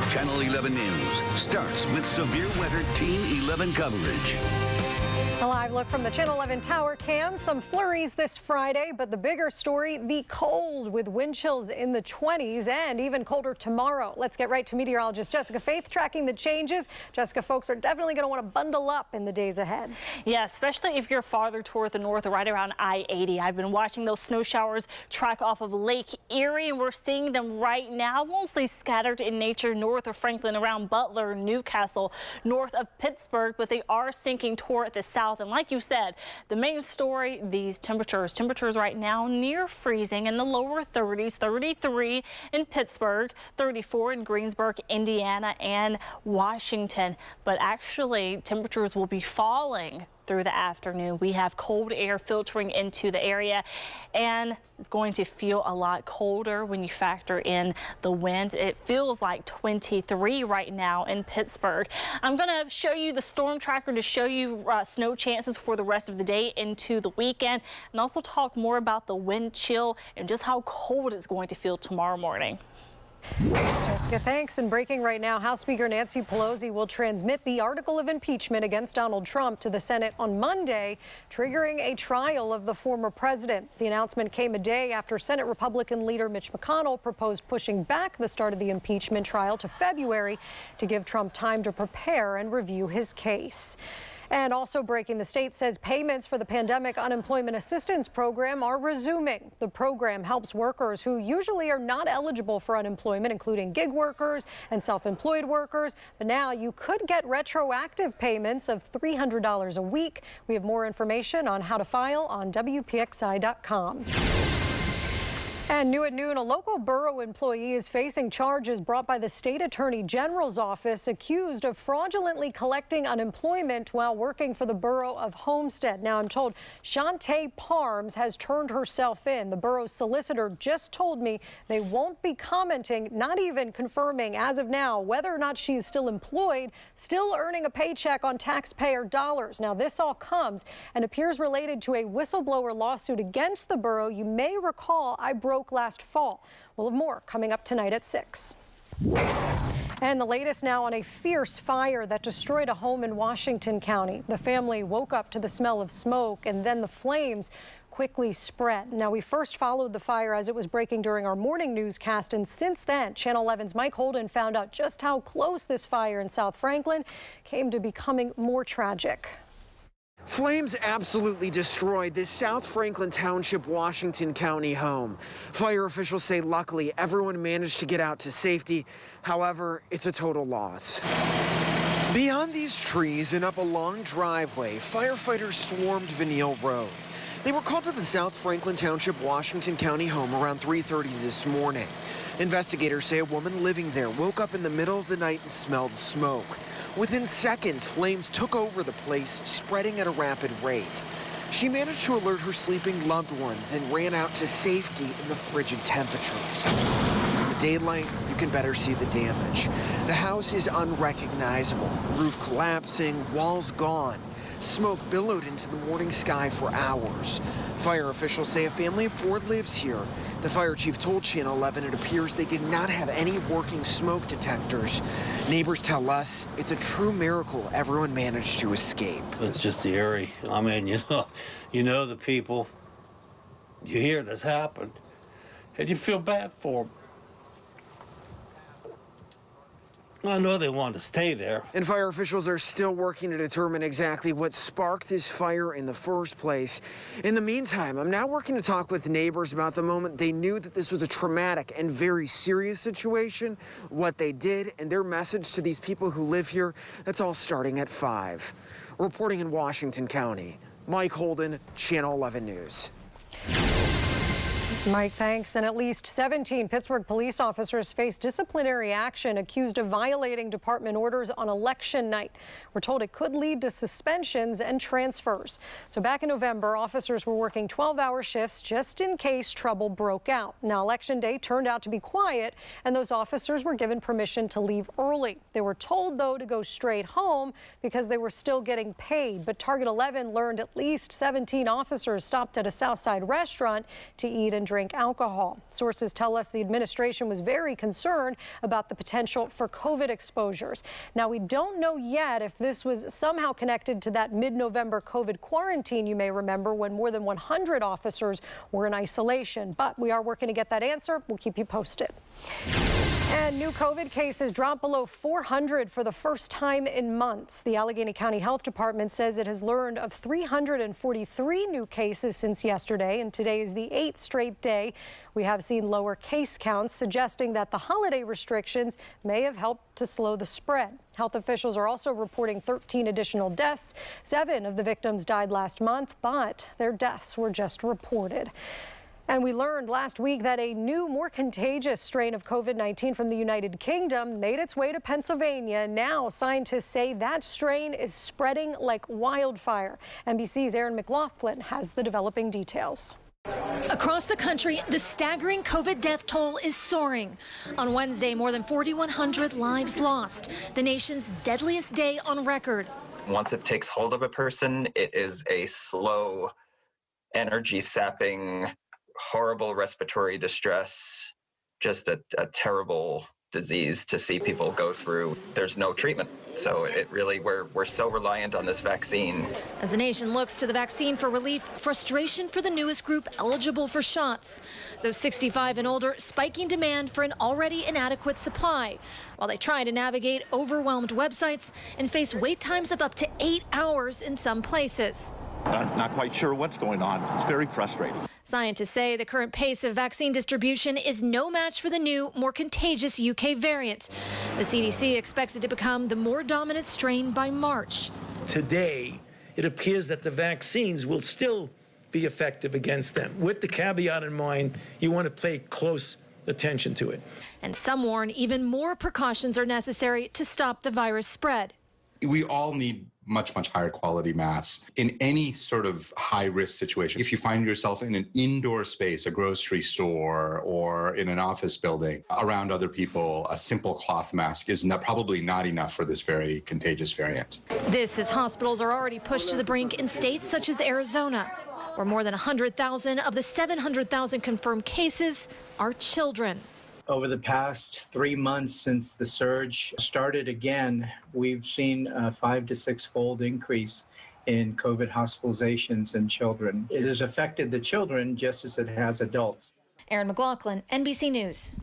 Channel 11 News starts with severe weather Team 11 coverage. A live look from the Channel 11 tower cam. Some flurries this Friday, but the bigger story, the cold with wind chills in the 20s and even colder tomorrow. Let's get right to meteorologist Jessica Faith tracking the changes. Jessica, folks are definitely going to want to bundle up in the days ahead. Yeah, especially if you're farther toward the north or right around I-80. I've been watching those snow showers track off of Lake Erie, and we're seeing them right now, mostly scattered in nature north of Franklin, around Butler, Newcastle, north of Pittsburgh, but they are sinking toward the south. And like you said, the main story, these temperatures right now near freezing in the lower 30s, 33 in Pittsburgh, 34 in Greensburg, Indiana, and Washington. But actually, temperatures will be falling through the afternoon. We have cold air filtering into the area, and it's going to feel a lot colder when you factor in the wind. It feels like 23 right now in Pittsburgh. I'm going to show you the storm tracker to show you snow chances for the rest of the day into the weekend, and also talk more about the wind chill and just how cold it's going to feel tomorrow morning. Jessica, thanks. And breaking right now, House Speaker Nancy Pelosi will transmit the article of impeachment against Donald Trump to the Senate on Monday, triggering a trial of the former president. The announcement came a day after Senate Republican leader Mitch McConnell proposed pushing back the start of the impeachment trial to February to give Trump time to prepare and review his case. And also breaking, the state says payments for the Pandemic Unemployment Assistance Program are resuming. The program helps workers who usually are not eligible for unemployment, including gig workers and self-employed workers. But now you could get retroactive payments of $300 a week. We have more information on how to file on WPXI.com. And new at noon, a local borough employee is facing charges brought by the state attorney general's office, accused of fraudulently collecting unemployment while working for the borough of Homestead. Now, I'm told Shantae Parms has turned herself in. The borough's solicitor just told me they won't be commenting, not even confirming as of now, whether or not she's still employed, still earning a paycheck on taxpayer dollars. Now, this all comes and appears related to a whistleblower lawsuit against the borough. You may recall I broke last fall. We'll have more coming up tonight at 6. And the latest now on a fierce fire that destroyed a home in Washington County. The family woke up to the smell of smoke, and then the flames quickly spread. Now, we first followed the fire as it was breaking during our morning newscast, and since then, Channel 11's Mike Holden found out just how close this fire in South Franklin came to becoming more tragic. Flames absolutely destroyed this South Franklin Township, Washington County home. Fire officials say luckily everyone managed to get out to safety. However, it's a total loss. Beyond these trees and up a long driveway, firefighters swarmed Vanille Road. They were called to the South Franklin Township, Washington County home around 3:30 this morning. Investigators say a woman living there woke up in the middle of the night and smelled smoke. Within seconds, flames took over the place, spreading at a rapid rate. She managed to alert her sleeping loved ones and ran out to safety in the frigid temperatures. In the daylight, you can better see the damage. The house is unrecognizable, roof collapsing, walls gone. Smoke billowed into the morning sky for hours. Fire officials say a family of 4 lives here. The fire chief told Channel 11 it appears they did not have any working smoke detectors. Neighbors tell us it's a true miracle everyone managed to escape. It's just eerie. I mean, you know the people. You hear this happen, and you feel bad for them. I know they want to stay there. And fire officials are still working to determine exactly what sparked this fire in the first place. In the meantime, I'm now working to talk with neighbors about the moment they knew that this was a traumatic and very serious situation, what they did, and their message to these people who live here. That's all starting at 5. Reporting in Washington County, Mike Holden, Channel 11 News. Mike, thanks. And at least 17 Pittsburgh police officers face disciplinary action accused of violating department orders on election night. We're told it could lead to suspensions and transfers. So back in November, officers were working 12-hour shifts just in case trouble broke out. Now, election day turned out to be quiet, and those officers were given permission to leave early. They were told, though, to go straight home because they were still getting paid. But Target 11 learned at least 17 officers stopped at a Southside restaurant to eat and drink alcohol. Sources tell us the administration was very concerned about the potential for COVID exposures. Now, we don't know yet if this was somehow connected to that mid-November COVID quarantine you may remember, when more than 100 officers were in isolation. But we are working to get that answer. We'll keep you posted. And new COVID cases dropped below 400 for the first time in months. The Allegheny County Health Department says it has learned of 343 new cases since yesterday, and today is the 8th straight day we have seen lower case counts, suggesting that the holiday restrictions may have helped to slow the spread. Health officials are also reporting 13 additional deaths. 7 of the victims died last month, but their deaths were just reported. And we learned last week that a new, more contagious strain of COVID-19 from the United Kingdom made its way to Pennsylvania. Now scientists say that strain is spreading like wildfire. NBC's Aaron McLaughlin has the developing details. Across the country, the staggering COVID death toll is soaring. On Wednesday, more than 4,100 lives lost, the nation's deadliest day on record. Once it takes hold of a person, it is a slow, energy-sapping, horrible respiratory distress, just a terrible disease to see people go through. There's no treatment. So it really, we're so reliant on this vaccine. As the nation looks to the vaccine for relief, frustration for the newest group eligible for shots. Those 65 and older spiking demand for an already inadequate supply, while they try to navigate overwhelmed websites and face wait times of up to 8 hours in some places. I'm not quite sure what's going on. It's very frustrating. Scientists say the current pace of vaccine distribution is no match for the new, more contagious UK variant. The CDC expects it to become the more dominant strain by March. Today, it appears that the vaccines will still be effective against them. With the caveat in mind, you want to pay close attention to it. And some warn even more precautions are necessary to stop the virus spread. We all need much higher quality masks in any sort of high-risk situation. If you find yourself in an indoor space, a grocery store, or in an office building around other people, a simple cloth mask is probably not enough for this very contagious variant. This as hospitals are already pushed to the brink in states such as Arizona, where more than 100,000 of the 700,000 confirmed cases are children. Over the past 3 months since the surge started again, we've seen a 5 to 6-fold increase in COVID hospitalizations in children. It has affected the children just as it has adults. Aaron McLaughlin, NBC News.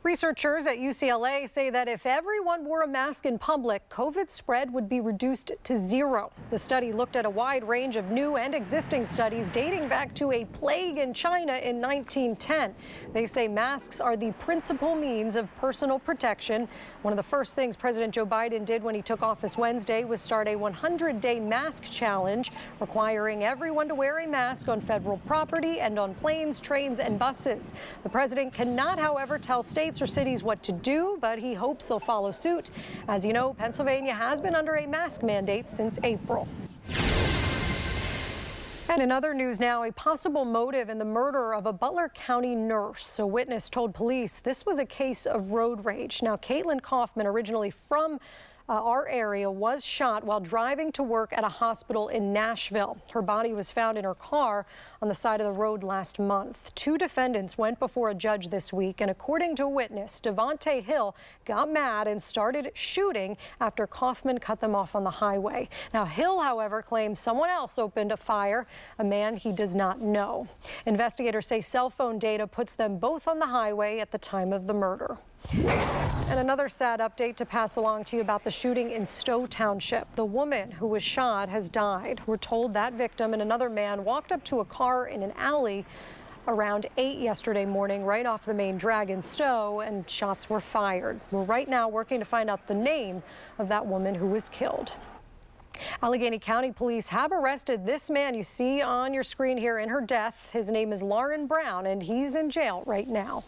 Researchers at UCLA say that if everyone wore a mask in public, COVID spread would be reduced to 0. The study looked at a wide range of new and existing studies dating back to a plague in China in 1910. They say masks are the principal means of personal protection. One of the first things President Joe Biden did when he took office Wednesday was start a 100-day mask challenge, requiring everyone to wear a mask on federal property and on planes, trains, and buses. The president cannot, however, tell states or cities what to do, but he hopes they'll follow suit. As you know, Pennsylvania has been under a mask mandate since April. And in other news now, a possible motive in the murder of a Butler County nurse. A witness told police this was a case of road rage. Now, Caitlin Kaufman, originally from our area, was shot while driving to work at a hospital in Nashville. Her body was found in her car on the side of the road last month. 2 defendants went before a judge this week, and according to a witness, Devontae Hill got mad and started shooting after Kaufman cut them off on the highway. Now, Hill, however, claims someone else opened a fire, a man he does not know. Investigators say cell phone data puts them both on the highway at the time of the murder. And another sad update to pass along to you about the shooting in Stowe Township. The woman who was shot has died. We're told that victim and another man walked up to a car in an alley around 8 yesterday morning, right off the main drag in Stowe, and shots were fired. We're right now working to find out the name of that woman who was killed. Allegheny County police have arrested this man you see on your screen here in her death. His name is Lauren Brown, and he's in jail right now.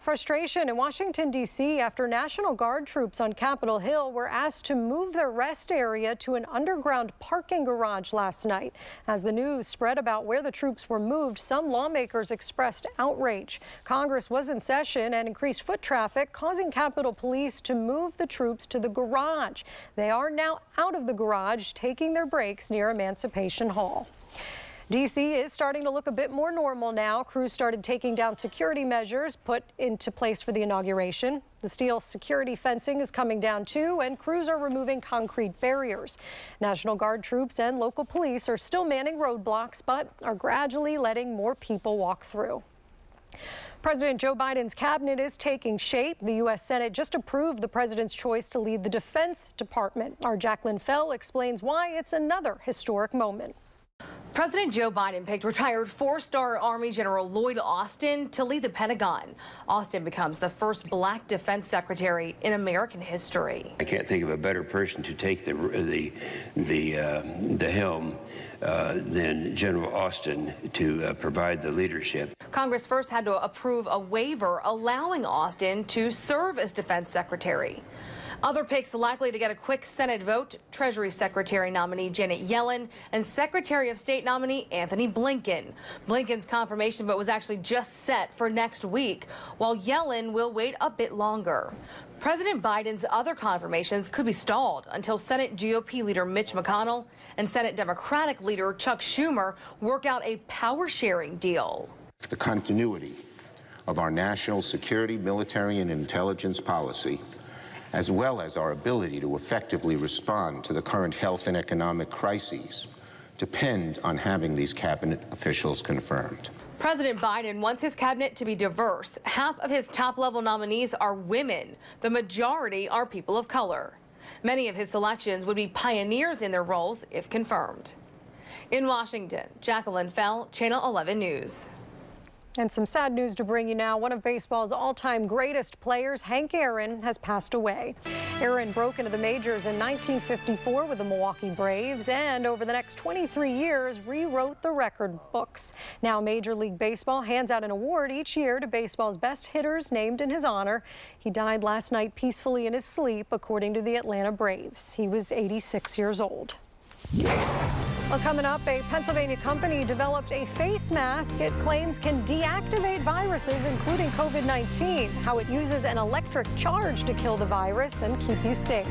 Frustration in Washington, D.C. after National Guard troops on Capitol Hill were asked to move their rest area to an underground parking garage last night. As the news spread about where the troops were moved, some lawmakers expressed outrage. Congress was in session and increased foot traffic, causing Capitol Police to move the troops to the garage. They are now out of the garage, taking their breaks near Emancipation Hall. D.C. is starting to look a bit more normal now. Crews started taking down security measures put into place for the inauguration. The steel security fencing is coming down too, and crews are removing concrete barriers. National Guard troops and local police are still manning roadblocks, but are gradually letting more people walk through. President Joe Biden's cabinet is taking shape. The U.S. Senate just approved the president's choice to lead the Defense Department. Our Jacqueline Fell explains why it's another historic moment. President Joe Biden picked retired four-star Army General Lloyd Austin to lead the Pentagon. Austin becomes the first black defense secretary in American history. I can't think of a better person to take the helm than General Austin to provide the leadership. Congress first had to approve a waiver allowing Austin to serve as defense secretary. Other picks likely to get a quick Senate vote: Treasury Secretary nominee Janet Yellen and Secretary of State nominee Anthony Blinken. Blinken's confirmation vote was actually just set for next week, while Yellen will wait a bit longer. President Biden's other confirmations could be stalled until Senate GOP leader Mitch McConnell and Senate Democratic leader Chuck Schumer work out a power-sharing deal. The continuity of our national security, military, and intelligence policy, as well as our ability to effectively respond to the current health and economic crises, depend on having these cabinet officials confirmed. President Biden wants his cabinet to be diverse. Half of his top-level nominees are women. The majority are people of color. Many of his selections would be pioneers in their roles if confirmed. In Washington, Jacqueline Fell, Channel 11 News. And some sad news to bring you now. One of baseball's all-time greatest players, Hank Aaron, has passed away. Aaron broke into the majors in 1954 with the Milwaukee Braves, and over the next 23 years rewrote the record books. Now Major League Baseball hands out an award each year to baseball's best hitters named in his honor. He died last night peacefully in his sleep, according to the Atlanta Braves. He was 86 years old. Well, coming up, a Pennsylvania company developed a face mask it claims can deactivate viruses, including COVID-19, how it uses an electric charge to kill the virus and keep you safe.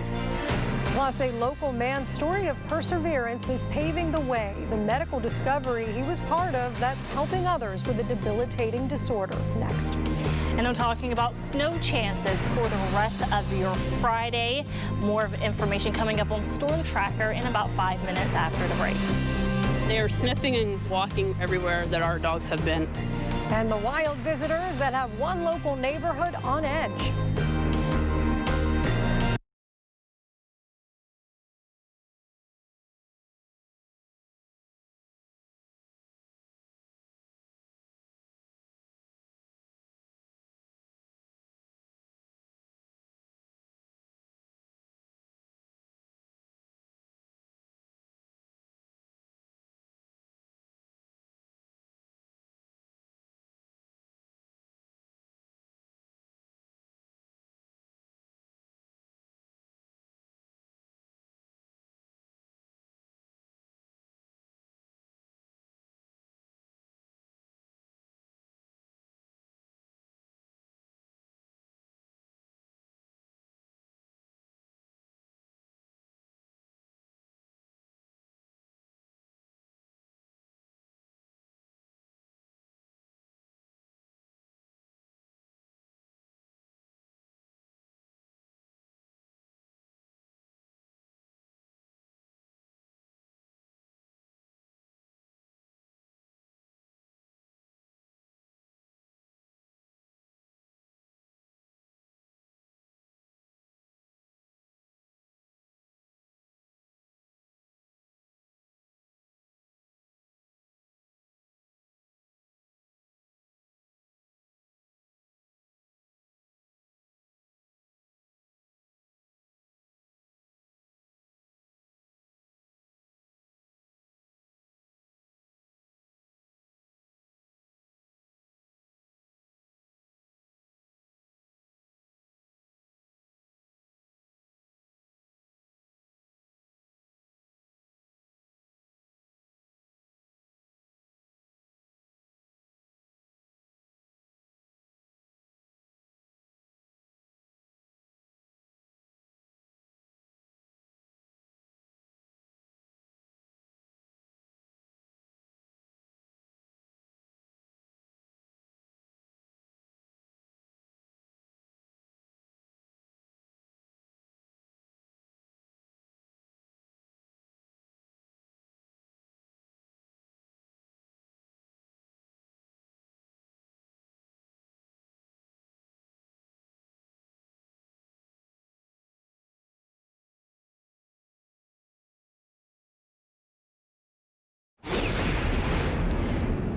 Plus, a local man's story of perseverance is paving the way. The medical discovery he was part of that's helping others with a debilitating disorder. Next. And I'm talking about snow chances for the rest of your Friday. More information coming up on Storm Tracker in about 5 minutes after the break. They are sniffing and walking everywhere that our dogs have been. And the wild visitors that have one local neighborhood on edge.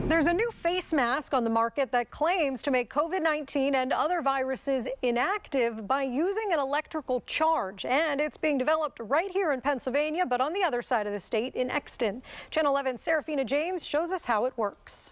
There's a new face mask on the market that claims to make COVID-19 and other viruses inactive by using an electrical charge. And it's being developed right here in Pennsylvania, but on the other side of the state in Exton. Channel 11's Serafina James shows us how it works.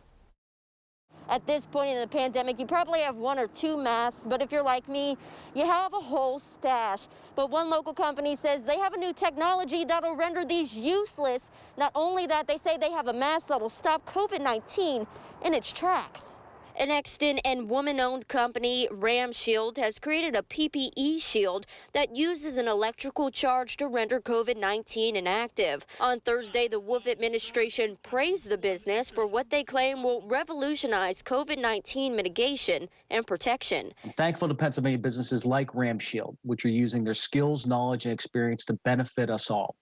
At this point in the pandemic, you probably have 1 or 2 masks, but if you're like me, you have a whole stash. But one local company says they have a new technology that'll render these useless. Not only that, they say they have a mask that'll stop COVID-19 in its tracks. An Exton and woman-owned company, Ram Shield, has created a PPE shield that uses an electrical charge to render COVID-19 inactive. On Thursday, the Wolf administration praised the business for what they claim will revolutionize COVID-19 mitigation and protection. I'm thankful to Pennsylvania businesses like Ram Shield, which are using their skills, knowledge, and experience to benefit us all.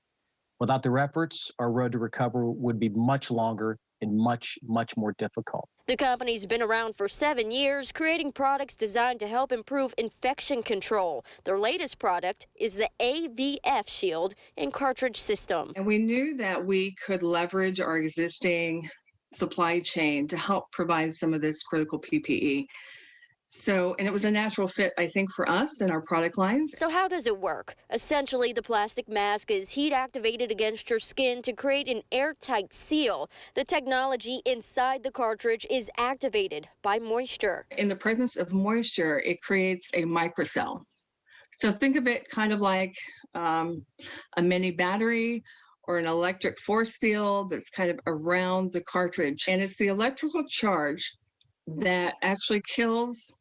Without their efforts, our road to recovery would be much longer and much more difficult. The company's been around for 7 years, creating products designed to help improve infection control. Their latest product is the AVF Shield and cartridge system. And we knew that we could leverage our existing supply chain to help provide some of this critical PPE. And it was a natural fit, I think, for us and our product lines. So how does it work? Essentially, the plastic mask is heat activated against your skin to create an airtight seal. The technology inside the cartridge is activated by moisture. In the presence of moisture, it creates a microcell. So think of it kind of like a mini battery or an electric force field that's kind of around the cartridge. And it's the electrical charge that actually kills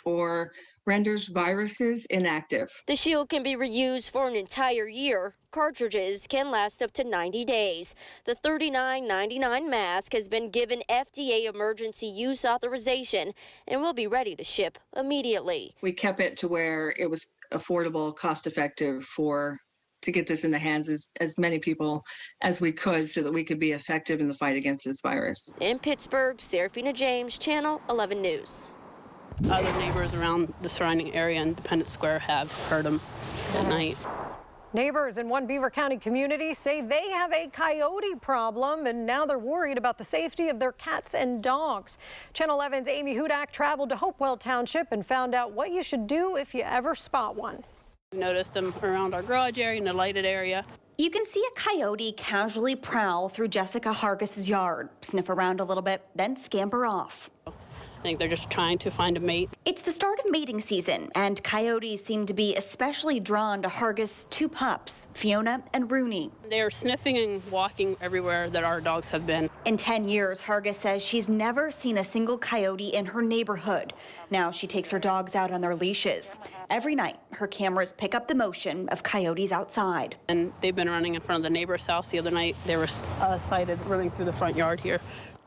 or renders viruses inactive. The shield can be reused for an entire year. Cartridges can last up to 90 days. The $39.99 mask has been given FDA emergency use authorization and will be ready to ship immediately. We kept it to where it was affordable, cost-effective to get this in the hands as many people as we could so that we could be effective in the fight against this virus. In Pittsburgh, Serafina James, Channel 11 News. Other neighbors around the surrounding area in Independence Square have heard them at night. Neighbors in one Beaver County community say they have a coyote problem, and now they're worried about the safety of their cats and dogs. Channel 11's Amy Hudak traveled to Hopewell Township and found out what you should do if you ever spot one. We noticed them around our garage area in the lighted area. You can see a coyote casually prowl through Jessica Hargis's yard, sniff around a little bit, then scamper off. I think they're just trying to find a mate. It's the start of mating season, and coyotes seem to be especially drawn to Hargis's 2 pups, Fiona and Rooney. They are sniffing and walking everywhere that our dogs have been. In 10 years, Hargis says she's never seen a single coyote in her neighborhood. Now she takes her dogs out on their leashes. Every night, her cameras pick up the motion of coyotes outside. And they've been running in front of the neighbor's house. The other night, they were sighted running through the front yard here.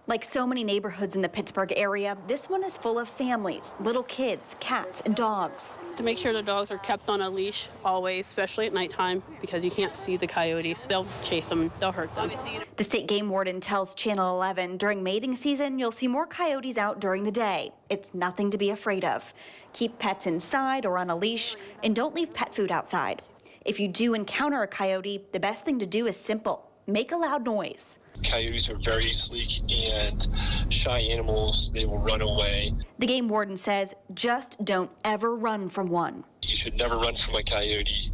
Like so many neighborhoods in the Pittsburgh area, this one is full of families, little kids, cats, and dogs. To make sure the dogs are kept on a leash always, especially at nighttime, because you can't see the coyotes. They'll chase them, they'll hurt them. The state game warden tells Channel 11 during mating season, you'll see more coyotes out during the day. It's nothing to be afraid of. Keep pets inside or on a leash, and don't leave pet food outside. If you do encounter a coyote, the best thing to do is simple. Make a loud noise. Coyotes are very sleek and shy animals. They will run away. The game warden says just don't ever run from one. You should never run from a coyote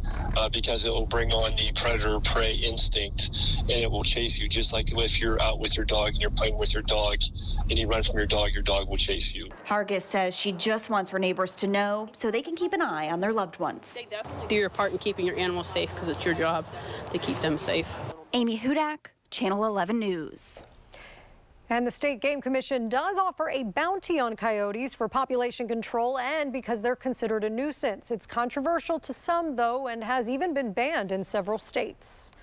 because it will bring on the predator-prey instinct and it will chase you, just like if you're out with your dog and you're playing with your dog and you run from your dog will chase you. Hargis says she just wants her neighbors to know so they can keep an eye on their loved ones. Do your part in keeping your animals safe because it's your job to keep them safe. Amy Hudak, Channel 11 News. And the State Game Commission does offer a bounty on coyotes for population control and because they're considered a nuisance. It's controversial to some, though, and has even been banned in several states.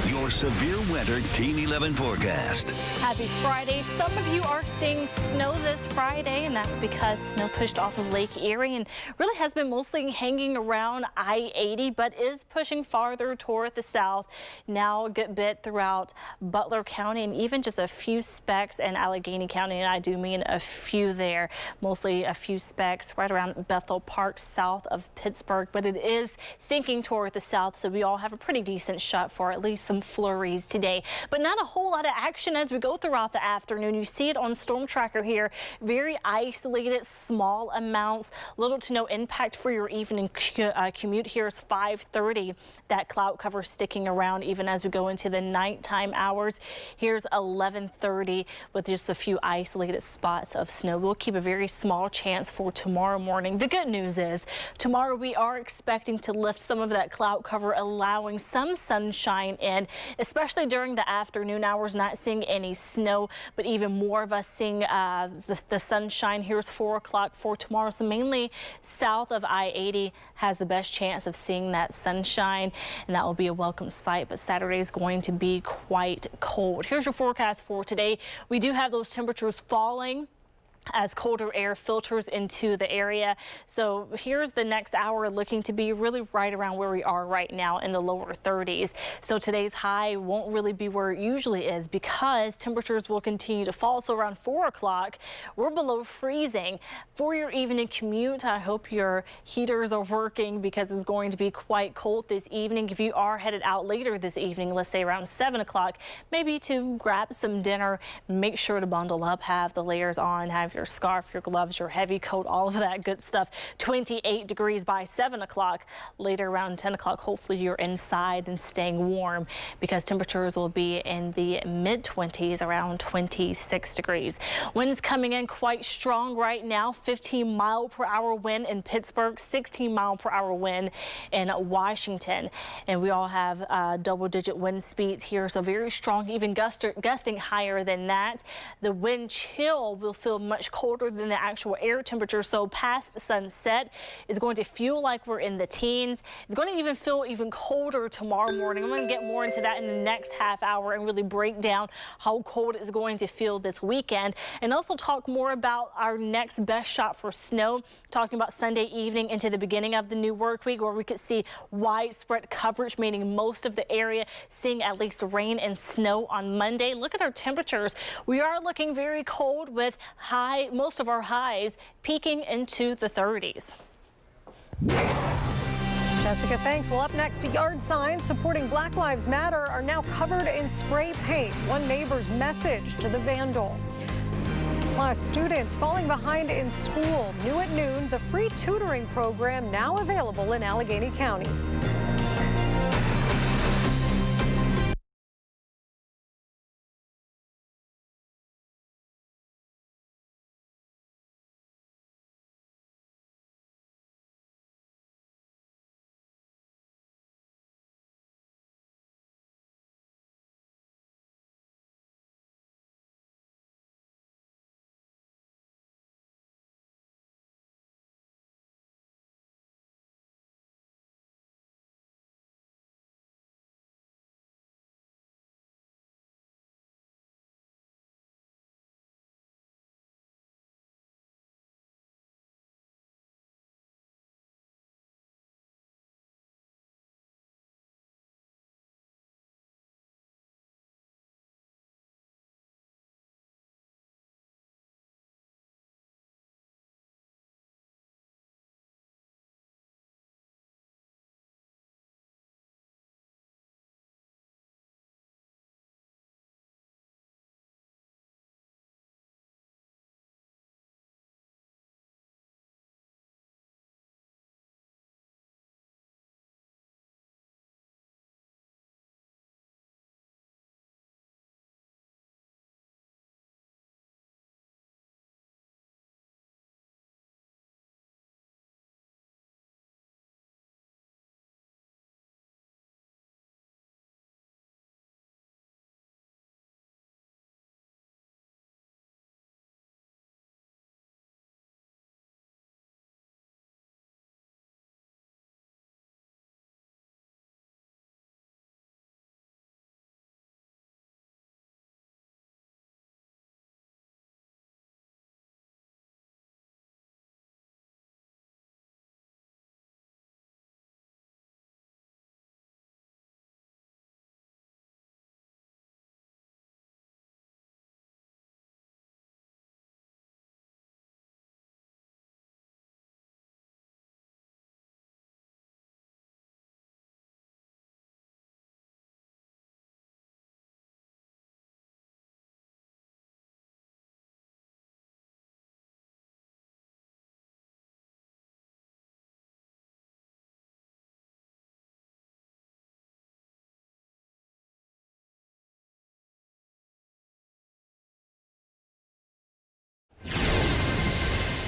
Your severe weather Team 11 forecast. Happy Friday. Some of you are seeing snow this Friday, and that's because snow pushed off of Lake Erie and really has been mostly hanging around I-80, but is pushing farther toward the south. Now a good bit throughout Butler County and even just a few specks in Allegheny County, and I do mean a few there. Mostly a few specks right around Bethel Park south of Pittsburgh, but it is sinking toward the south, so we all have a pretty decent shot for at least some flurries today, but not a whole lot of action as we go throughout the afternoon. You see it on Storm Tracker here. Very isolated, small amounts, little to no impact for your evening commute. Here's 5:30. That cloud cover sticking around even as we go into the nighttime hours. Here's 11:30 with just a few isolated spots of snow. We'll keep a very small chance for tomorrow morning. The good news is tomorrow we are expecting to lift some of that cloud cover, allowing some sunshine in, especially during the afternoon hours. Not seeing any snow, but even more of us seeing the sunshine. Here's 4 o'clock for tomorrow. So mainly south of I-80 has the best chance of seeing that sunshine, and that will be a welcome sight. But Saturday is going to be quite cold. Here's your forecast for today. We do have those temperatures falling as colder air filters into the area. So here's the next hour looking to be really right around where we are right now in the lower 30s. So today's high won't really be where it usually is because temperatures will continue to fall. So around 4 o'clock, we're below freezing. For your evening commute, I hope your heaters are working because it's going to be quite cold this evening. If you are headed out later this evening, let's say around 7 o'clock, maybe to grab some dinner, make sure to bundle up, have the layers on, have your scarf, your gloves, your heavy coat, all of that good stuff. 28 degrees by 7 o'clock. Later around 10 o'clock, hopefully you're inside and staying warm because temperatures will be in the mid-20s, around 26 degrees. Winds coming in quite strong right now. 15-mile-per-hour wind in Pittsburgh, 16-mile-per-hour wind in Washington. And we all have double-digit wind speeds here, so very strong, even gusting higher than that. The wind chill will feel much colder than the actual air temperature, so past sunset is going to feel like we're in the teens. It's going to even feel even colder tomorrow morning. I'm going to get more into that in the next half hour and really break down how cold it's going to feel this weekend, and also talk more about our next best shot for snow, talking about Sunday evening into the beginning of the new work week, where we could see widespread coverage, meaning most of the area seeing at least rain and snow on Monday. Look at our temperatures. We are looking very cold with most of our highs peaking into the 30s. Jessica, thanks. Well, up next, yard signs supporting Black Lives Matter are now covered in spray paint. One neighbor's message to the vandal. Plus, students falling behind in school. New at noon, the free tutoring program now available in Allegheny County.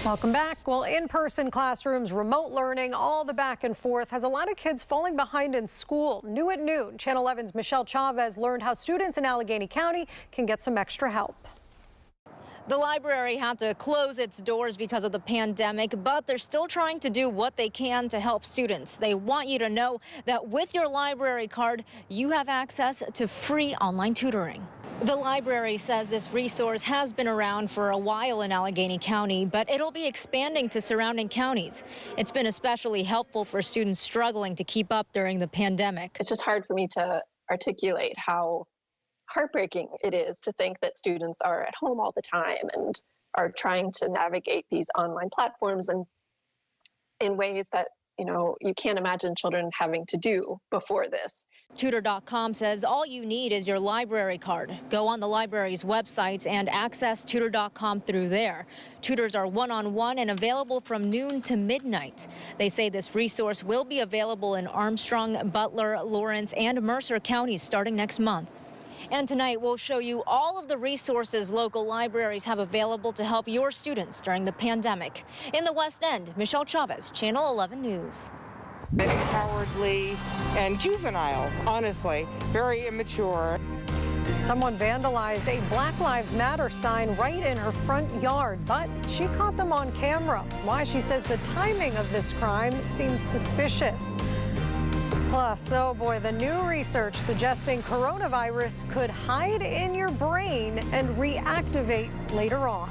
Welcome back. Well, in-person classrooms, remote learning, all the back and forth has a lot of kids falling behind in school. New at noon, Channel 11's Michelle Chavez learned how students in Allegheny County can get some extra help. The library had to close its doors because of the pandemic, but they're still trying to do what they can to help students. They want you to know that with your library card, you have access to free online tutoring. The library says this resource has been around for a while in Allegheny County, but it'll be expanding to surrounding counties. It's been especially helpful for students struggling to keep up during the pandemic. It's just hard for me to articulate how heartbreaking it is to think that students are at home all the time and are trying to navigate these online platforms and in ways that, you can't imagine children having to do before this. Tutor.com says all you need is your library card. Go on the library's website and access Tutor.com through there. Tutors are one-on-one and available from noon to midnight. They say this resource will be available in Armstrong, Butler, Lawrence, and Mercer counties starting next month. And tonight, we'll show you all of the resources local libraries have available to help your students during the pandemic. In the West End, Michelle Chavez, Channel 11 News. It's cowardly and juvenile, honestly, very immature. Someone vandalized a Black Lives Matter sign right in her front yard, but she caught them on camera. Why? She says the timing of this crime seems suspicious. Plus, oh boy, the new research suggesting coronavirus could hide in your brain and reactivate later on.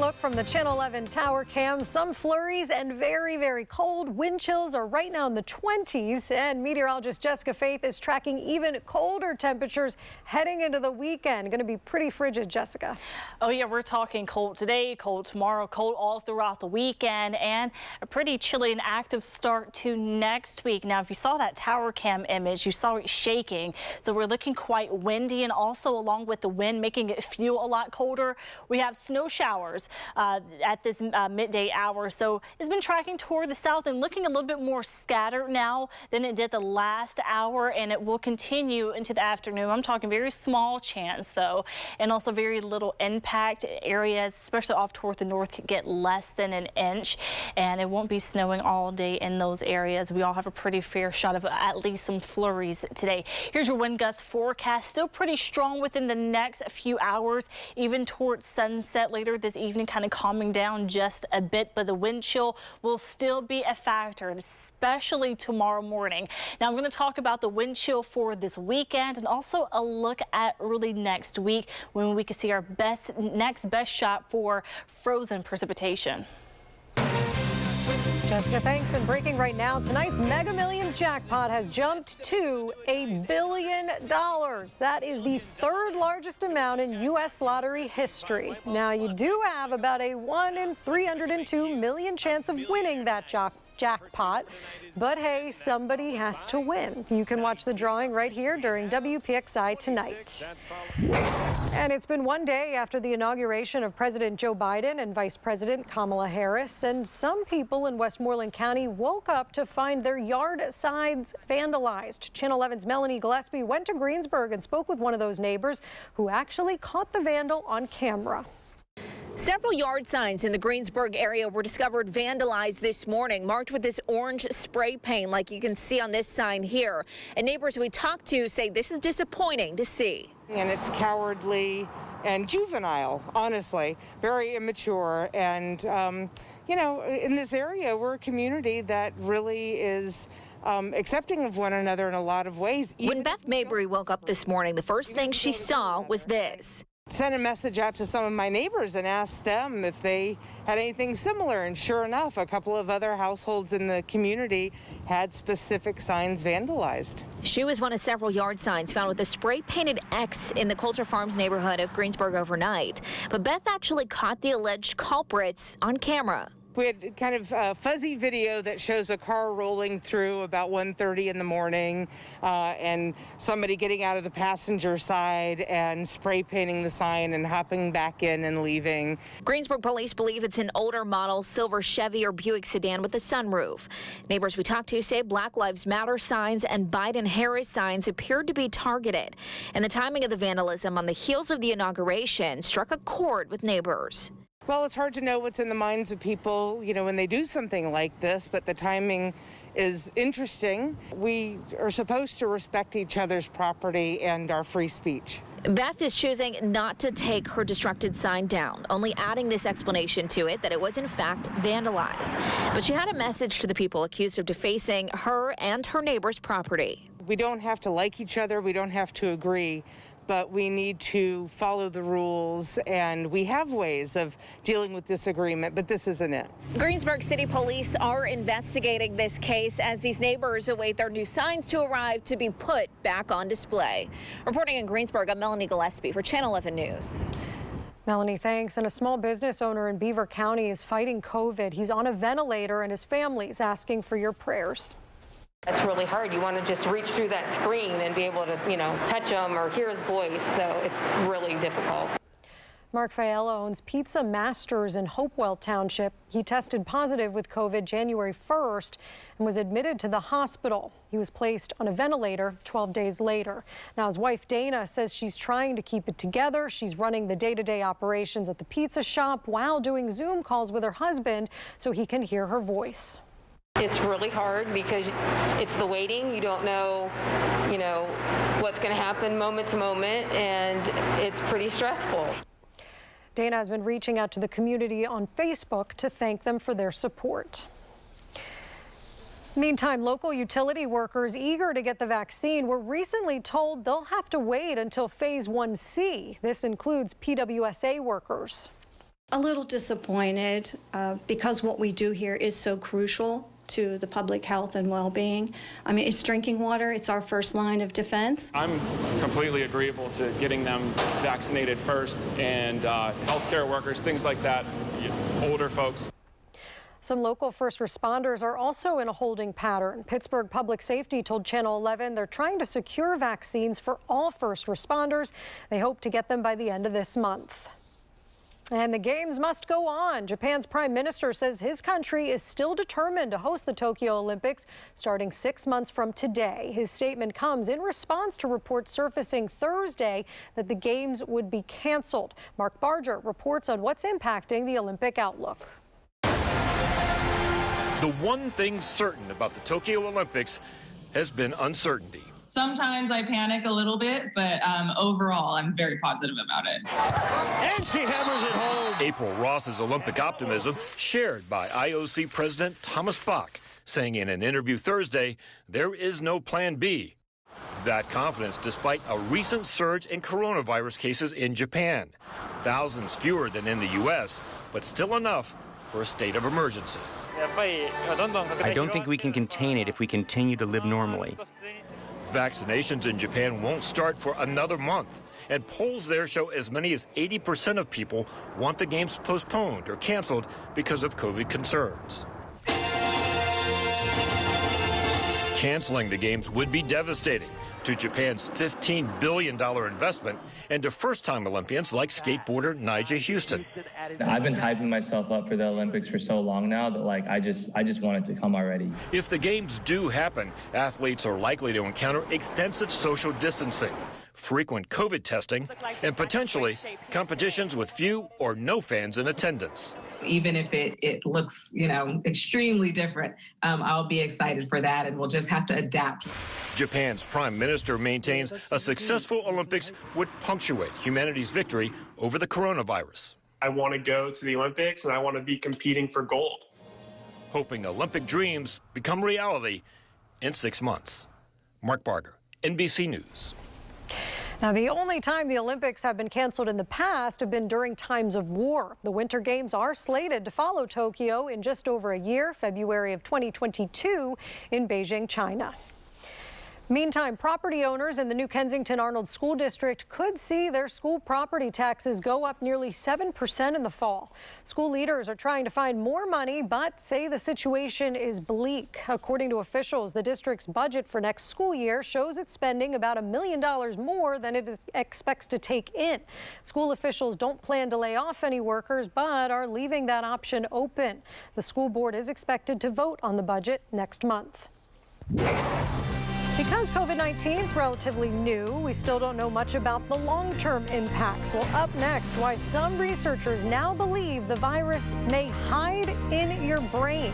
look from the Channel 11 tower cam. Some flurries and very, very cold. Wind chills are right now in the 20s. And meteorologist Jessica Faith is tracking even colder temperatures heading into the weekend. Going to be pretty frigid, Jessica. Oh, yeah, we're talking cold today, cold tomorrow, cold all throughout the weekend, and a pretty chilly and active start to next week. Now, if you saw that tower cam image, you saw it shaking. So we're looking quite windy, and also along with the wind making it feel a lot colder, we have snow showers at this midday hour. So it's been tracking toward the south and looking a little bit more scattered now than it did the last hour, and it will continue into the afternoon. I'm talking very small chance though, and also very little impact. Areas, especially off toward the north, could get less than an inch, and it won't be snowing all day in those areas. We all have a pretty fair shot of at least some flurries today. Here's your wind gust forecast. Still pretty strong within the next few hours, even towards sunset later this evening, kind of calming down just a bit, but the wind chill will still be a factor, especially tomorrow morning. Now I'm going to talk about the wind chill for this weekend and also a look at early next week when we can see our next best shot for frozen precipitation. Jessica, thanks. And breaking right now, tonight's Mega Millions jackpot has jumped to $1 billion. That is the third largest amount in U.S. lottery history. Now, you do have about a 1 in 302 million chance of winning that jackpot. But hey, somebody has to win. You can watch the drawing right here during WPXI tonight. And it's been one day after the inauguration of President Joe Biden and Vice President Kamala Harris, and some people in Westmoreland County woke up to find their yard sides vandalized. Channel 11's Melanie Gillespie went to Greensburg and spoke with one of those neighbors who actually caught the vandal on camera. Several yard signs in the Greensburg area were discovered vandalized this morning, marked with this orange spray paint like you can see on this sign here. And neighbors we talked to say this is disappointing to see. And it's cowardly and juvenile, honestly, very immature. And, you know, in this area, we're a community that really is accepting of one another in a lot of ways. When Beth Mabry woke up this morning, the first thing she saw was this. Sent a message out to some of my neighbors and asked them if they had anything similar, and sure enough, a couple of other households in the community had specific signs vandalized. She was one of several yard signs found with a spray-painted X in the Coulter Farms neighborhood of Greensburg overnight. But Beth actually caught the alleged culprits on camera. We had kind of a fuzzy video that shows a car rolling through about 1:30 in the morning and somebody getting out of the passenger side and spray painting the sign and hopping back in and leaving. Greensburg police believe it's an older model silver Chevy or Buick sedan with a sunroof. Neighbors we talked to say Black Lives Matter signs and Biden-Harris signs appeared to be targeted. And the timing of the vandalism on the heels of the inauguration struck a chord with neighbors. Well, it's hard to know what's in the minds of people, you know, when they do something like this, but the timing is interesting. We are supposed to respect each other's property and our free speech. Beth is choosing not to take her destructed sign down, only adding this explanation to it that it was in fact vandalized. But she had a message to the people accused of defacing her and her neighbor's property. We don't have to like each other. We don't have to agree. But we need to follow the rules, and we have ways of dealing with disagreement, but this isn't it. Greensburg City Police are investigating this case as these neighbors await their new signs to arrive to be put back on display. Reporting in Greensburg, I'm Melanie Gillespie for Channel 11 News. Melanie, thanks. And a small business owner in Beaver County is fighting COVID. He's on a ventilator, and his family is asking for your prayers. It's really hard. You want to just reach through that screen and be able to, you know, touch him or hear his voice. So it's really difficult. Mark Fiella owns Pizza Masters in Hopewell Township. He tested positive with COVID January 1st and was admitted to the hospital. He was placed on a ventilator 12 days later. Now, his wife Dana says she's trying to keep it together. She's running the day-to-day operations at the pizza shop while doing Zoom calls with her husband so he can hear her voice. It's really hard because it's the waiting. You don't know, what's going to happen moment to moment, and it's pretty stressful. Dana has been reaching out to the community on Facebook to thank them for their support. Meantime, local utility workers eager to get the vaccine were recently told they'll have to wait until Phase 1C. This includes PWSA workers. A little disappointed because what we do here is so crucial to the public health and well-being. I mean, it's drinking water. It's our first line of defense. I'm completely agreeable to getting them vaccinated first, and healthcare workers, things like that, older folks. Some local first responders are also in a holding pattern. Pittsburgh Public Safety told Channel 11 they're trying to secure vaccines for all first responders. They hope to get them by the end of this month. And the games must go on. Japan's prime minister says his country is still determined to host the Tokyo Olympics starting 6 months from today. His statement comes in response to reports surfacing Thursday that the games would be canceled. Mark Barger reports on what's impacting the Olympic outlook. The one thing certain about the Tokyo Olympics has been uncertainty. Sometimes I panic a little bit, but overall, I'm very positive about it. And she hammers it home. April Ross's Olympic optimism shared by IOC President Thomas Bach, saying in an interview Thursday, there is no plan B. That confidence despite a recent surge in coronavirus cases in Japan. Thousands fewer than in the U.S., but still enough for a state of emergency. I don't think we can contain it if we continue to live normally. Vaccinations in Japan won't start for another month, and polls there show as many as 80% of people want the games postponed or canceled because of COVID concerns. Canceling the games would be devastating to Japan's $15 billion investment and to first-time Olympians like skateboarder Nyjah Houston. I've been hyping myself up for the Olympics for so long now that I just want it to come already. If the games do happen, athletes are likely to encounter extensive social distancing, frequent COVID testing, and potentially competitions with few or no fans in attendance. Even if it looks, extremely different, I'll be excited for that, and we'll just have to adapt. Japan's prime minister maintains a successful Olympics would punctuate humanity's victory over the coronavirus. I want to go to the Olympics, and I want to be competing for gold. Hoping Olympic dreams become reality in 6 months. Mark Barger, NBC News. Now, the only time the Olympics have been canceled in the past have been during times of war. The Winter Games are slated to follow Tokyo in just over a year, February of 2022 in Beijing, China. Meantime, property owners in the New Kensington-Arnold School District could see their school property taxes go up nearly 7% in the fall. School leaders are trying to find more money, but say the situation is bleak. According to officials, the district's budget for next school year shows it's spending about $1 million more than it expects to take in. School officials don't plan to lay off any workers, but are leaving that option open. The school board is expected to vote on the budget next month. Because COVID-19 is relatively new, we still don't know much about the long-term impacts. Well, up next, why some researchers now believe the virus may hide in your brain.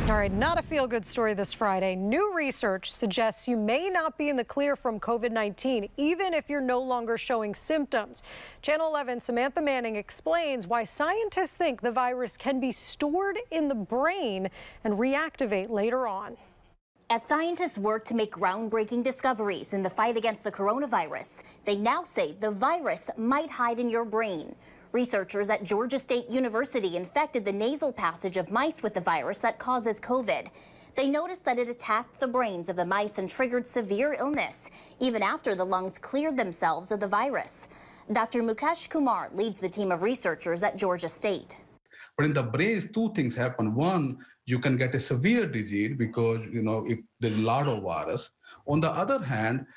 All right, not a feel-good story this Friday. New research suggests you may not be in the clear from COVID-19, even if you're no longer showing symptoms. Channel 11's Samantha Manning explains why scientists think the virus can be stored in the brain and reactivate later on. As scientists work to make groundbreaking discoveries in the fight against the coronavirus, they now say the virus might hide in your brain. Researchers at Georgia State University infected the nasal passage of mice with the virus that causes COVID. They noticed that it attacked the brains of the mice and triggered severe illness, even after the lungs cleared themselves of the virus. Dr. Mukesh Kumar leads the team of researchers at Georgia State. But in the brain, two things happen. One, you can get a severe disease because, if there's a lot of virus. On the other hand,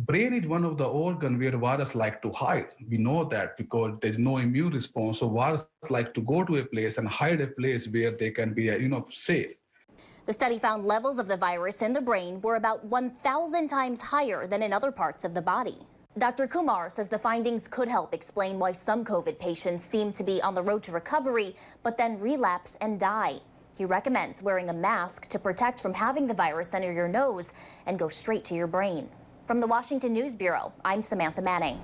brain is one of the organs where virus like to hide. We know that because there's no immune response. So virus like to go to a place and hide a place where they can be, safe. The study found levels of the virus in the brain were about 1,000 times higher than in other parts of the body. Dr. Kumar says the findings could help explain why some COVID patients seem to be on the road to recovery, but then relapse and die. He recommends wearing a mask to protect from having the virus under your nose and go straight to your brain. From the Washington News Bureau, I'm Samantha Manning.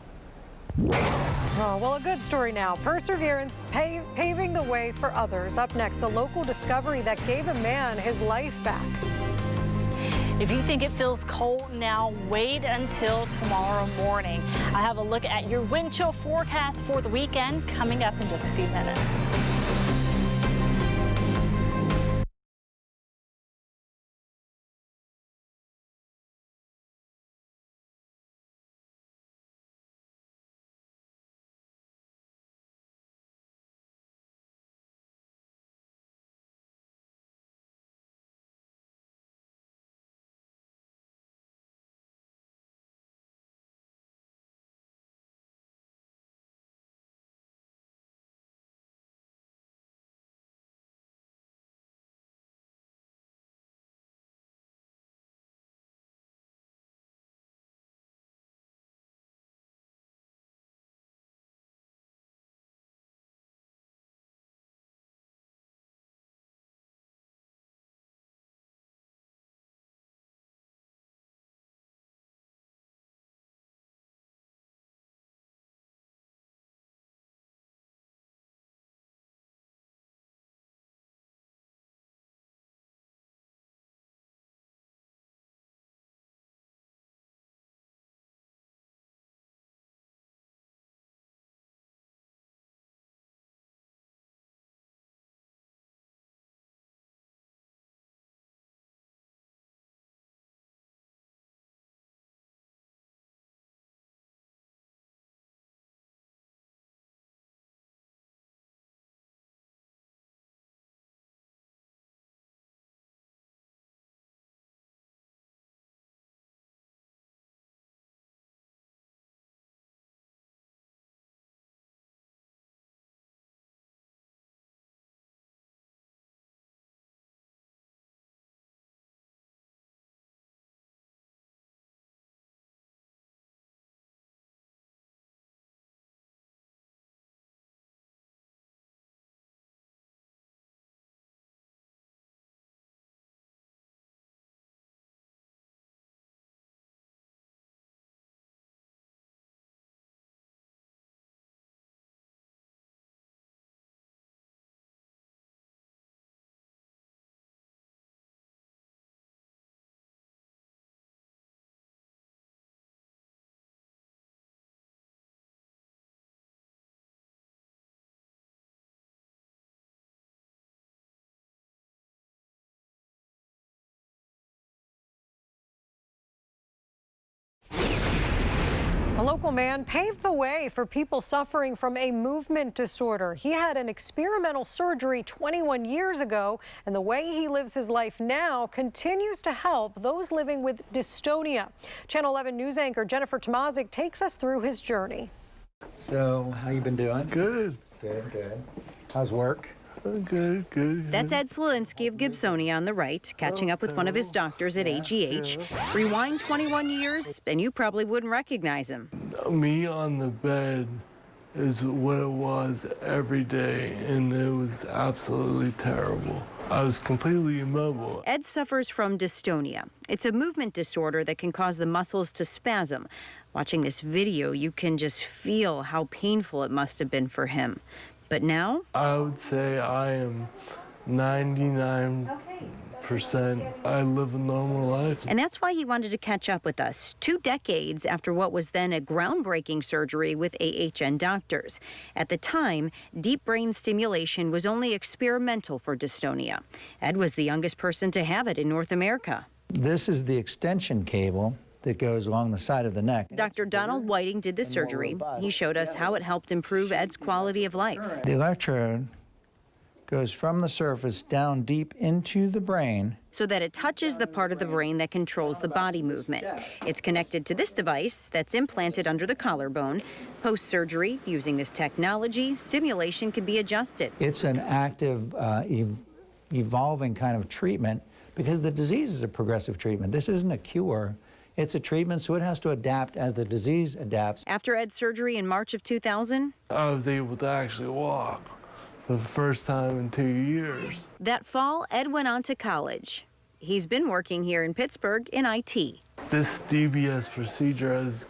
Oh, well, a good story now. Perseverance paving the way for others. Up next, the local discovery that gave a man his life back. If you think it feels cold now, wait until tomorrow morning. I have a look at your wind chill forecast for the weekend coming up in just a few minutes. A local man paved the way for people suffering from a movement disorder. He had an experimental surgery 21 years ago, and the way he lives his life now continues to help those living with dystonia. Channel 11 news anchor Jennifer Tomazik takes us through his journey. So, how you been doing? Good. Good. How's work? Good. That's Ed Swilinski of Gibsonia on the right, catching up with one of his doctors at AGH. Rewind 21 years, and you probably wouldn't recognize him. Me on the bed is what it was every day, and it was absolutely terrible. I was completely immobile. Ed suffers from dystonia. It's a movement disorder that can cause the muscles to spasm. Watching this video, you can just feel how painful it must have been for him. But now? I would say I am 99%. I live a normal life. And that's why he wanted to catch up with us 2 decades after what was then a groundbreaking surgery with AHN doctors. At the time, deep brain stimulation was only experimental for dystonia. Ed was the youngest person to have it in North America. This is the extension cable that goes along the side of the neck. Dr. Donald Whiting did the surgery. He showed us how it helped improve Ed's quality of life. The electrode goes from the surface down deep into the brain so that it touches the part of the brain that controls the body movement. It's connected to this device that's implanted under the collarbone. Post-surgery, using this technology, stimulation can be adjusted. It's an active, evolving kind of treatment because the disease is a progressive treatment. This isn't a cure. It's a treatment, so it has to adapt as the disease adapts. After Ed's surgery in March of 2000, I was able to actually walk for the first time in 2 years. That fall, Ed went on to college. He's been working here in Pittsburgh in IT. This DBS procedure has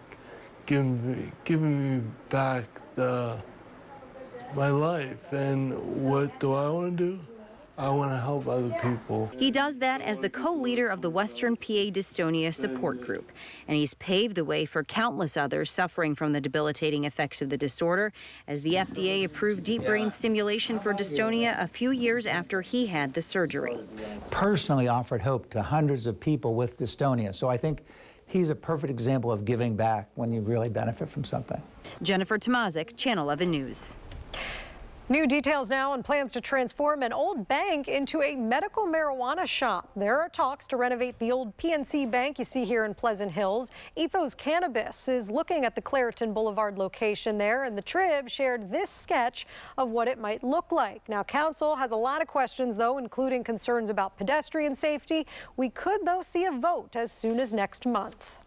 given me back my life. And what do I want to do? I want to help other people. He does that as the co-leader of the Western PA Dystonia Support Group, and he's paved the way for countless others suffering from the debilitating effects of the disorder, as the FDA approved deep brain stimulation for dystonia a few years after he had the surgery. Personally offered hope to hundreds of people with dystonia, so I think he's a perfect example of giving back when you really benefit from something. Jennifer Tomazik, Channel 11 News. New details now on plans to transform an old bank into a medical marijuana shop. There are talks to renovate the old PNC Bank you see here in Pleasant Hills. Ethos Cannabis is looking at the Clareton Boulevard location there, and the Trib shared this sketch of what it might look like. Now, council has a lot of questions, though, including concerns about pedestrian safety. We could, though, see a vote as soon as next month.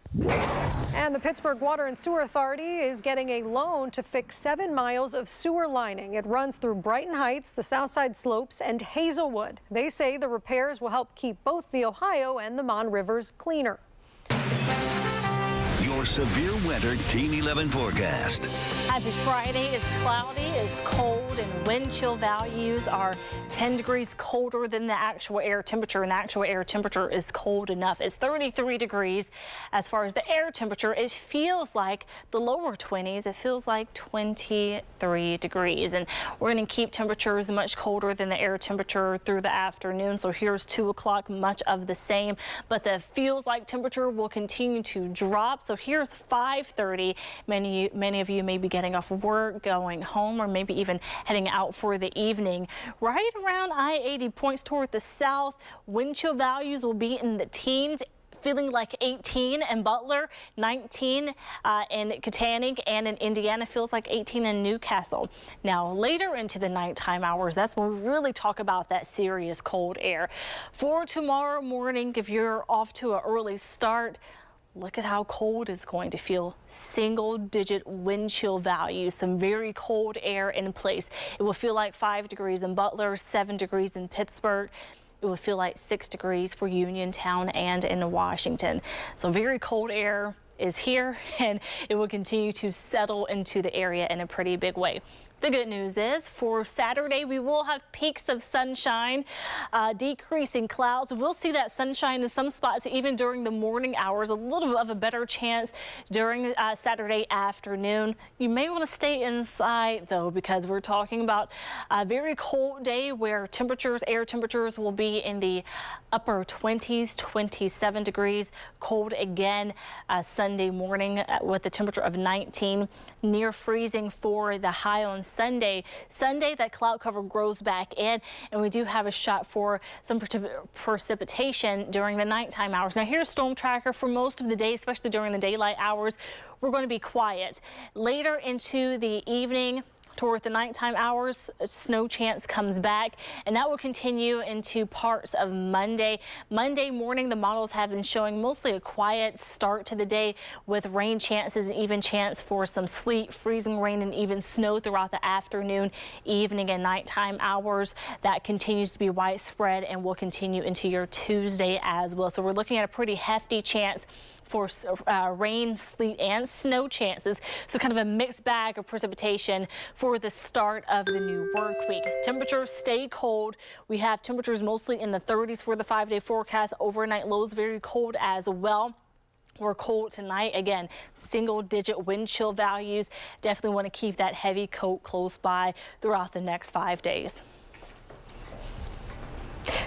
And the Pittsburgh Water and Sewer Authority is getting a loan to fix 7 miles of sewer lining. It runs through Brighton Heights, the Southside Slopes, and Hazelwood. They say the repairs will help keep both the Ohio and the Mon Rivers cleaner. Your severe weather Team 11 forecast. Happy Friday. It's cloudy, it's cold, and wind chill values are 10 degrees colder than the actual air temperature, and the actual air temperature is cold enough. It's 33 degrees. As far as the air temperature, it feels like the lower 20s. It feels like 23 degrees, and we're going to keep temperatures much colder than the air temperature through the afternoon. So here's 2 o'clock, much of the same, but the feels like temperature will continue to drop. So here's 5:30. Many of you may be getting off of work, going home, or maybe even heading out for the evening. Right around I-80 points toward the south, wind chill values will be in the teens, feeling like 18 in Butler, 19 in Katanning, and in Indiana feels like 18 in Newcastle. Now later into the nighttime hours, that's when we really talk about that serious cold air. For tomorrow morning, if you're off to an early start, look at how cold it's going to feel. Single-digit wind chill value, some very cold air in place. It will feel like 5 degrees in Butler, 7 degrees in Pittsburgh. It will feel like 6 degrees for Uniontown and in Washington. So very cold air is here, and it will continue to settle into the area in a pretty big way. The good news is for Saturday, we will have peaks of sunshine, decreasing clouds. We'll see that sunshine in some spots even during the morning hours, a little bit of a better chance during Saturday afternoon. You may want to stay inside, though, because we're talking about a very cold day where air temperatures will be in the upper 20s, 27 degrees. Cold again Sunday morning with a temperature of 19, near freezing for the high on Sunday. That cloud cover grows back in, and we do have a shot for some precipitation during the nighttime hours. Now here's Storm Tracker for most of the day, especially during the daylight hours. We're going to be quiet. Later into the evening, Toward the nighttime hours, a snow chance comes back, and that will continue into parts of Monday. Monday morning, the models have been showing mostly a quiet start to the day with rain chances and even chance for some sleet, freezing rain, and even snow throughout the afternoon, evening, and nighttime hours. That continues to be widespread and will continue into your Tuesday as well. So we're looking at a pretty hefty chance for rain, sleet, and snow chances. So kind of a mixed bag of precipitation for the start of the new work week. Temperatures stay cold. We have temperatures mostly in the 30s for the 5-day forecast. Overnight lows very cold as well. We're cold tonight. Again, single-digit wind chill values. Definitely want to keep that heavy coat close by throughout the next 5 days.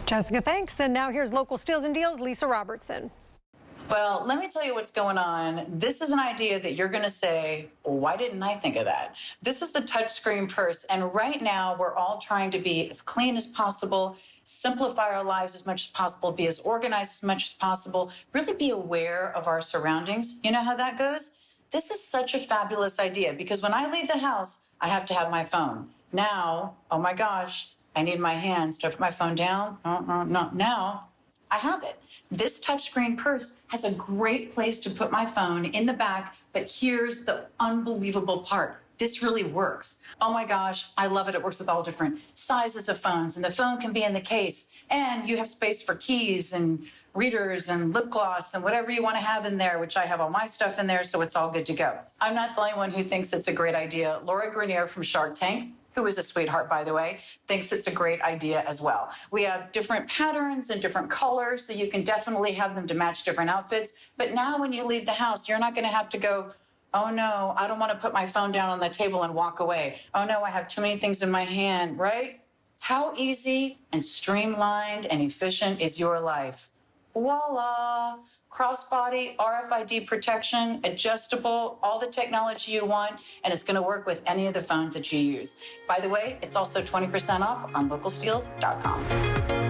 Jessica, thanks. And now here's local steals and deals, Lisa Robertson. Well, let me tell you what's going on. This is an idea that you're going to say, why didn't I think of that? This is the touchscreen purse. And right now, we're all trying to be as clean as possible, simplify our lives as much as possible, be as organized as much as possible, really be aware of our surroundings. You know how that goes? This is such a fabulous idea because when I leave the house, I have to have my phone. Now, oh my gosh, I need my hands. Do I put my phone down? No, now I have it. This touchscreen purse has a great place to put my phone in the back, but here's the unbelievable part. This really works. Oh my gosh, I love it. It works with all different sizes of phones, and the phone can be in the case, and you have space for keys and readers and lip gloss and whatever you want to have in there, which I have all my stuff in there, so it's all good to go. I'm not the only one who thinks it's a great idea. Laura Grenier from Shark Tank, who is a sweetheart, by the way, thinks it's a great idea as well. We have different patterns and different colors, so you can definitely have them to match different outfits. But now when you leave the house, you're not going to have to go, oh no, I don't want to put my phone down on the table and walk away. Oh no, I have too many things in my hand, right? How easy and streamlined and efficient is your life? Voila! Crossbody, RFID protection, adjustable, all the technology you want, and it's going to work with any of the phones that you use. By the way, it's also 20% off on localsteals.com.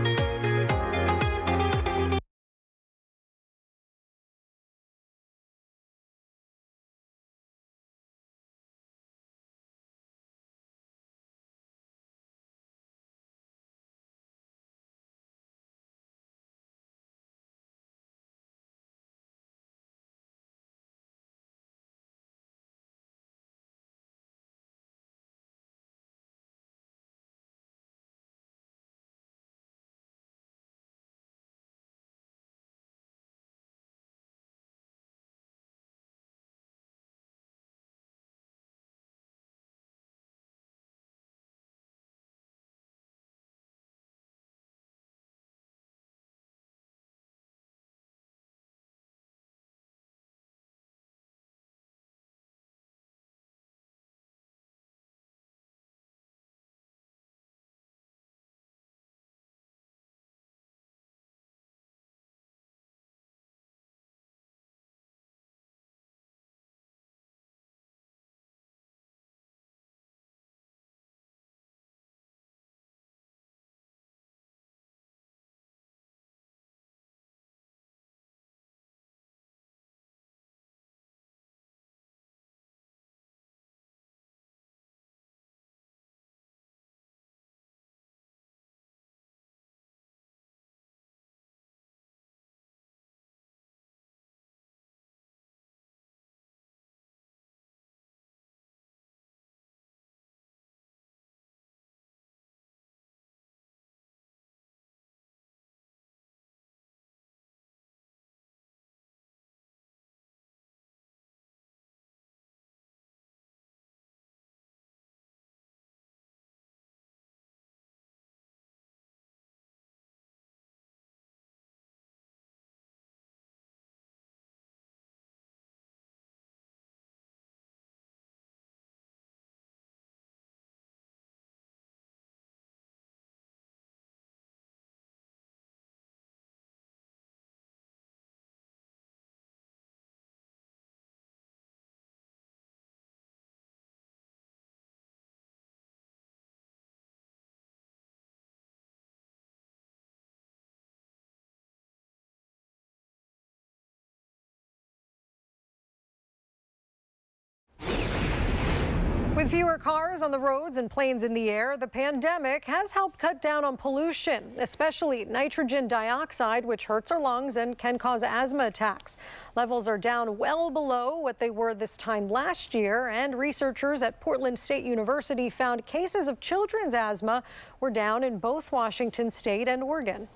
With fewer cars on the roads and planes in the air, the pandemic has helped cut down on pollution, especially nitrogen dioxide, which hurts our lungs and can cause asthma attacks. Levels are down well below what they were this time last year, and researchers at Portland State University found cases of children's asthma were down in both Washington State and Oregon.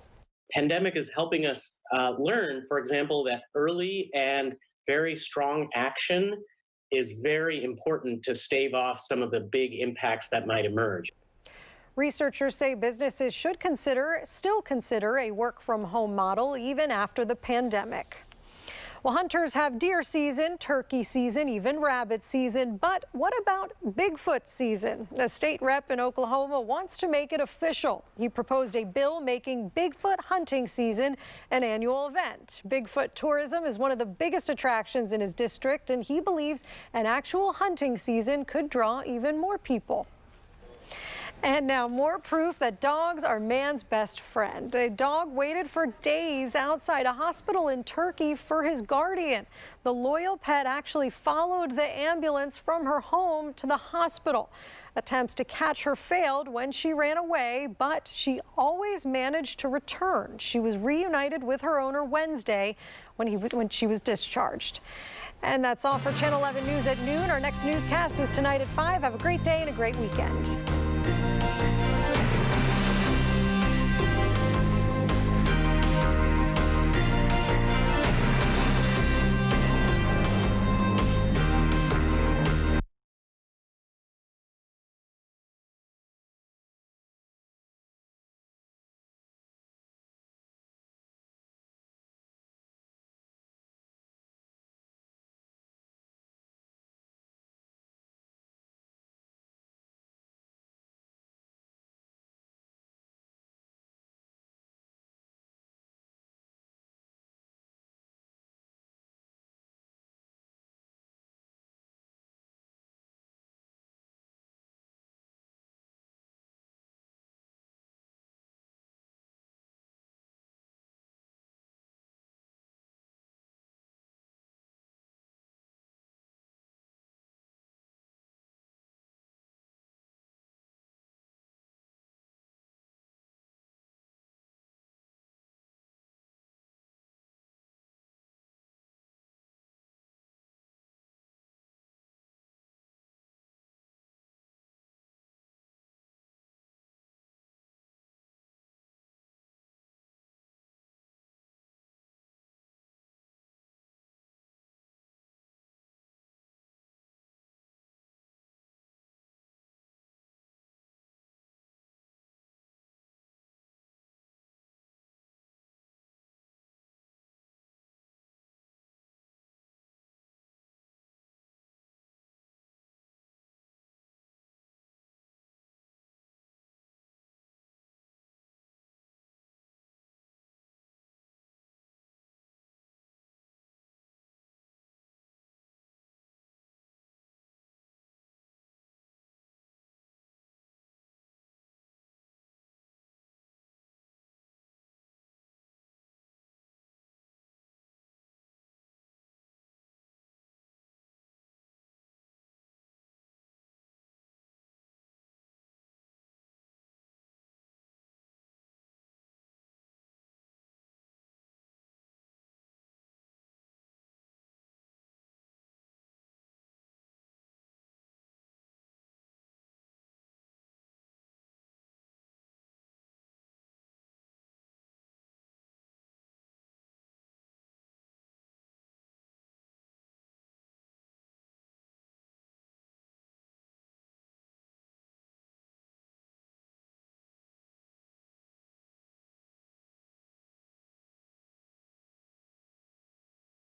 Pandemic is helping us learn, for example, that early and very strong action is very important to stave off some of the big impacts that might emerge. Researchers say businesses should still consider a work-from-home model even after the pandemic. Well, hunters have deer season, turkey season, even rabbit season, but what about Bigfoot season? A state rep in Oklahoma wants to make it official. He proposed a bill making Bigfoot hunting season an annual event. Bigfoot tourism is one of the biggest attractions in his district, and he believes an actual hunting season could draw even more people. And now more proof that dogs are man's best friend. A dog waited for days outside a hospital in Turkey for his guardian. The loyal pet actually followed the ambulance from her home to the hospital. Attempts to catch her failed when she ran away, but she always managed to return. She was reunited with her owner Wednesday when she was discharged. And that's all for Channel 11 News at noon. Our next newscast is tonight at 5. Have a great day and a great weekend.